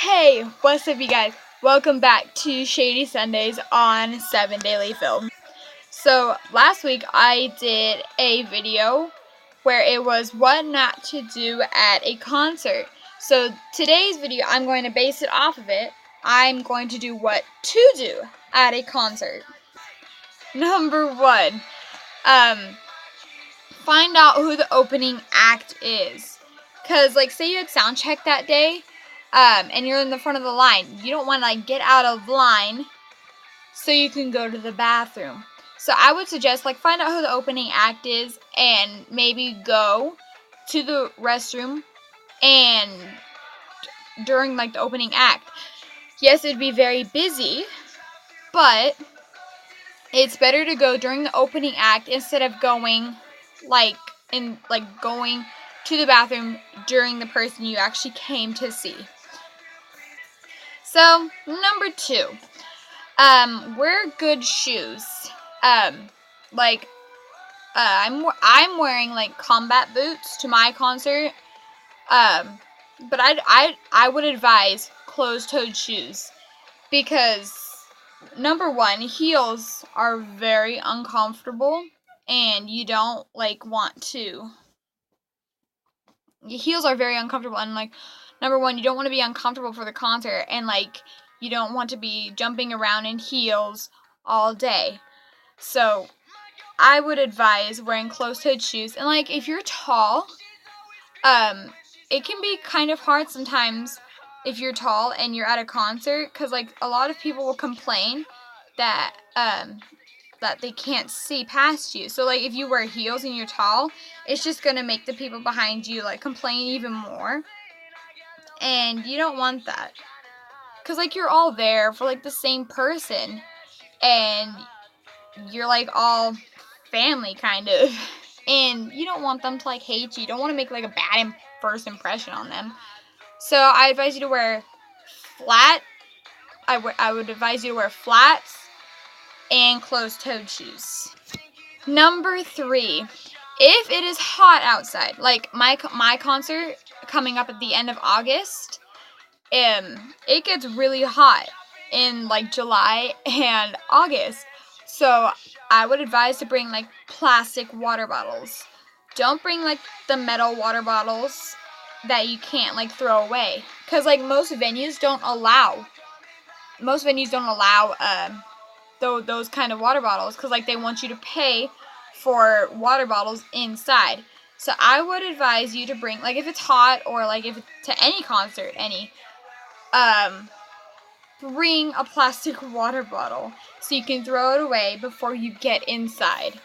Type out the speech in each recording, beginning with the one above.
Hey, what's up you guys? Welcome back to Shady Sundays on 7 Daily Film. So last week I did a video where it was what not to do at a concert. So today's video I'm going to base it off of it. I'm going to do what to do at a concert. Number 1, find out who the opening act is. Cause say you had sound check that day, and you're in the front of the line. You don't want to get out of line so you can go to the bathroom. So I would suggest find out who the opening act is and maybe go to the restroom and during the opening act. Yes, it'd be very busy, but it's better to go during the opening act instead of going going to the bathroom during the person you actually came to see. So, number 2, wear good shoes. I'm wearing combat boots to my concert. But I would advise closed-toed shoes because number 1, heels are very uncomfortable and you don't want to. Heels are very uncomfortable and number 1, you don't want to be uncomfortable for the concert and you don't want to be jumping around in heels all day. So I would advise wearing closed-toed shoes. And if you're tall, it can be kind of hard sometimes if you're tall and you're at a concert, because a lot of people will complain that that they can't see past you. So if you wear heels and you're tall, it's just gonna make the people behind you complain even more, and you don't want that, because you're all there for the same person and you're all family kind of, and you don't want them to hate you. You don't want to make a bad first impression on them. So I advise you to wear flat. I would advise you to wear flats and closed-toed shoes. Number 3, if it is hot outside, my concert coming up at the end of August, it gets really hot in July and August. So I would advise to bring plastic water bottles. Don't bring the metal water bottles that you can't throw away, because most venues don't allow those kind of water bottles, because they want you to pay for water bottles inside. So I would advise you to bring if it's hot or if it's to any concert, bring a plastic water bottle so you can throw it away before you get inside.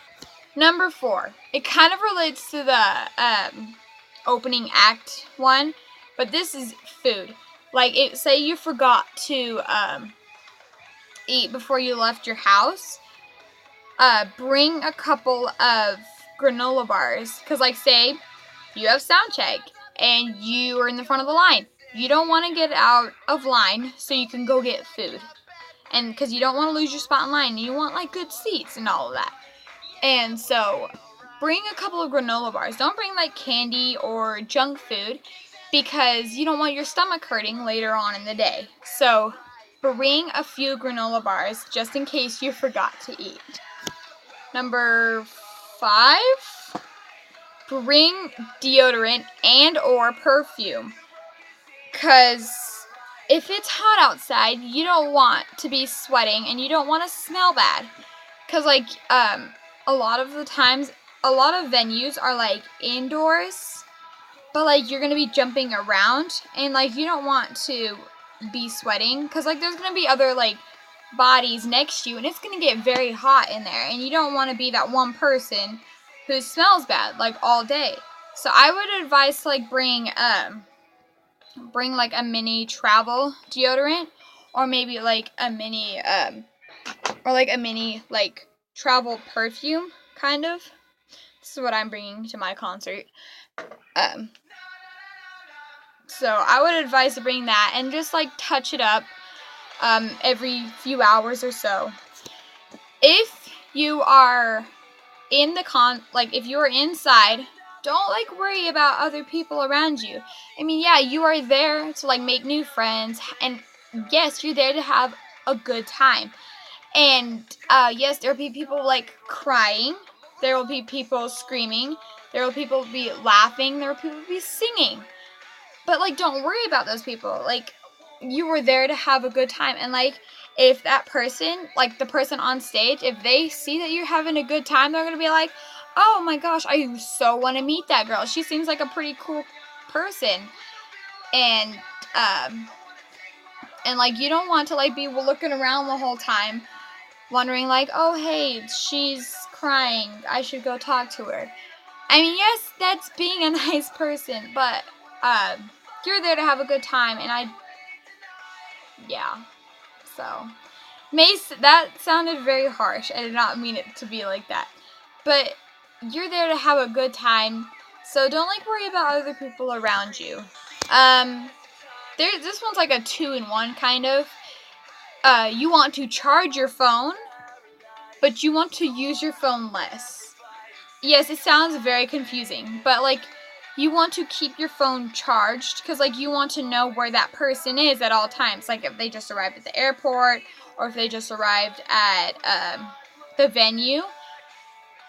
Number 4, it kind of relates to the opening act one, but this is food. Say you forgot to eat before you left your house, bring a couple of granola bars, because say you have sound check and you are in the front of the line. You don't want to get out of line so you can go get food, and because you don't want to lose your spot in line, and you want good seats and all of that. And so bring a couple of granola bars. Don't bring candy or junk food, because you don't want your stomach hurting later on in the day. So bring a few granola bars just in case you forgot to eat. Number 5, bring deodorant and or perfume, because if it's hot outside, you don't want to be sweating and you don't want to smell bad, because a lot of the times, a lot of venues are indoors, but you're gonna be jumping around and you don't want to be sweating, because there's gonna be other bodies next to you and it's gonna get very hot in there, and you don't want to be that one person who smells bad all day. So I would advise to bring a mini travel deodorant, or maybe a mini travel perfume kind of. This is what I'm bringing to my concert. So I would advise to bring that and just touch it up every few hours or so. If you are in the if you are inside don't like worry about other people around you. I mean, yeah, you are there to like make new friends, and yes, you're there to have a good time. And yes, there will be people like crying. There will be people screaming. There will people be laughing. There will people be singing. But like, don't worry about those people. Like, you were there to have a good time, and like, if that person, like the person on stage, if they see that you're having a good time, they're gonna be like, "Oh my gosh, I so want to meet that girl. She seems like a pretty cool person." And um, and like, you don't want to like be looking around the whole time, wondering like, "Oh hey, she's crying. I should go talk to her." I mean, yes, that's being a nice person, but you're there to have a good time, and yeah. So, Mace, that sounded very harsh. I did not mean it to be like that. But you're there to have a good time, so don't like worry about other people around you. This one's like a 2-in-1 kind of. You want to charge your phone, but you want to use your phone less. Yes, it sounds very confusing, but like, you want to keep your phone charged because like, you want to know where that person is at all times. Like, if they just arrived at the airport or if they just arrived at the venue,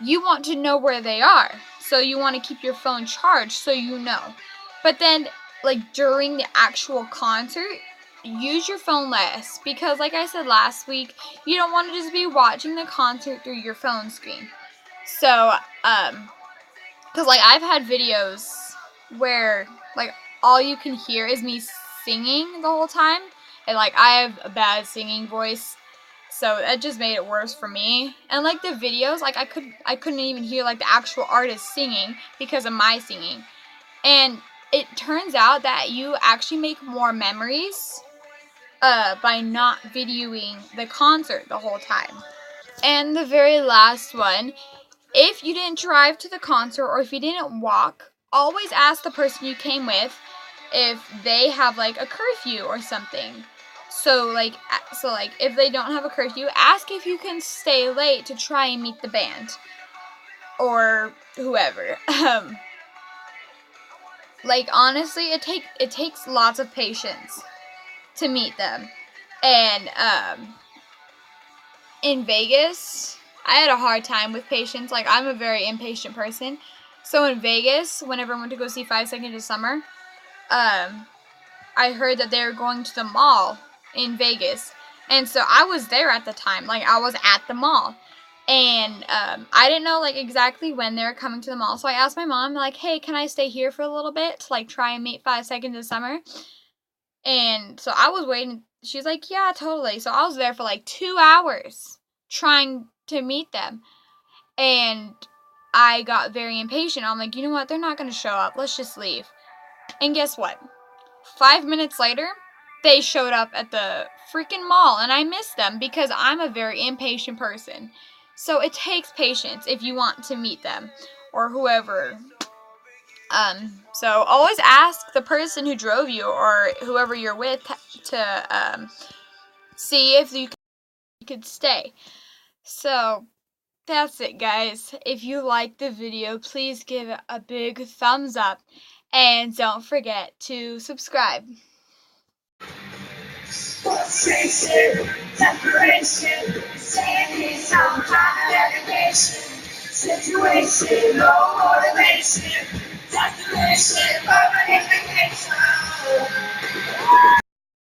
you want to know where they are. So you want to keep your phone charged so you know. But then like, during the actual concert, use your phone less because like I said last week, you don't want to just be watching the concert through your phone screen. So, because like, I've had videos where like, all you can hear is me singing the whole time, and like, I have a bad singing voice, so that just made it worse for me. And like, the videos, like, I couldn't even hear like the actual artist singing because of my singing. And it turns out that you actually make more memories by not videoing the concert the whole time. And the very last one, if you didn't drive to the concert or if you didn't walk, always ask the person you came with if they have like a curfew or something. So like, if they don't have a curfew, ask if you can stay late to try and meet the band or whoever. Like, honestly, it takes lots of patience to meet them. And in Vegas, I had a hard time with patience. Like, I'm a very impatient person. So in Vegas, whenever I went to go see 5 Seconds of Summer, I heard that they were going to the mall in Vegas. And so I was there at the time. Like, I was at the mall. And I didn't know like exactly when they were coming to the mall. So I asked my mom, like, "Hey, can I stay here for a little bit to like try and meet 5 Seconds of Summer?" And so I was waiting. She's like, "Yeah, totally." So I was there for like 2 hours trying to meet them. And I got very impatient. I'm like, "You know what? They're not going to show up. Let's just leave." And guess what? 5 minutes later, they showed up at the freaking mall, and I missed them because I'm a very impatient person. So it takes patience if you want to meet them or whoever. So always ask the person who drove you or whoever you're with to see if you could stay. So that's it, guys. If you liked the video, please give it a big thumbs up. And don't forget to subscribe. Frustration, separation, sanity, some kind of dedication. Situation, no motivation, destination, permanent vacation.